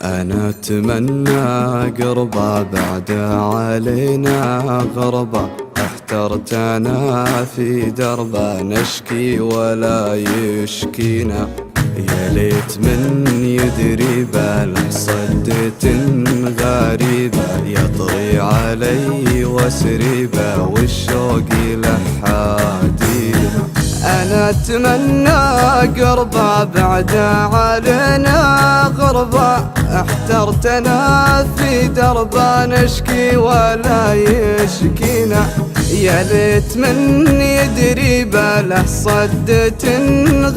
أنا أتمنى قربة بعد علينا غربة، احترت أنا في دربه نشكي ولا يشكينا. يا ليت من يدري باله صدة غريبة، يطري علي وسريبة والشوق له حادينا. أنا أتمنى قربة بعد علينا غربة، احترت أنا في دربه نشكي ولا يشكينا. يا ليت من يدري باله صدة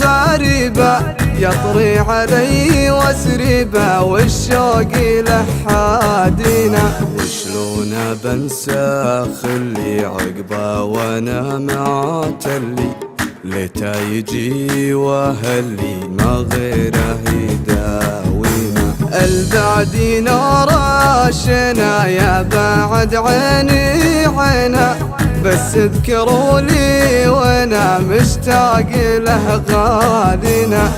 غريبة، يطري علي وسريبة والشوق له حادينا. وشلون بنسى خلي عقبه وانا معتلي، ليتا يجي واهلي ما غيره يداوينا. البعد نوراشنا يا بعد عيني عينا، بس اذكروا لي وانا مشتاق له غالينا.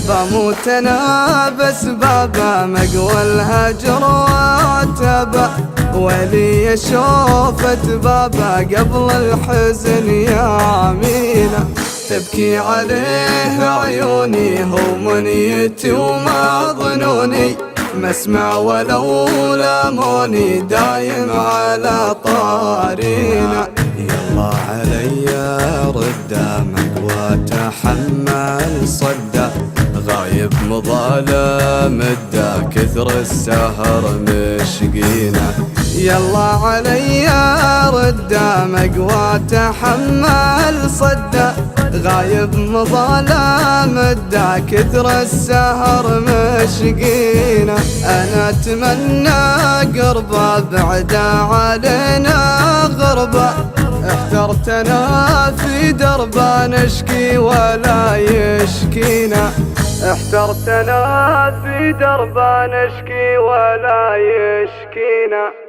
بموت انا بس بابا مقوى الهجر واتبع، ولي شوفت بابا قبل الحزن يامينا. تبكي عليه عيوني هو منيتي وما ظنوني، ما اسمع ولو لاموني دايم على طارينا. يلا علي ردامك وتحمل صده، غايب مظالم مدة كثر السهر مشقينا. يلا علي ردامك وتحمل صده، غايب مظالم مدة كثر السهر مشقينا. أنا أتمنى قربة بعد علينا غربة، احترت أنا في دربه نشكي ولا يشكينا. احترت أنا في دربه نشكي ولا يشكينا.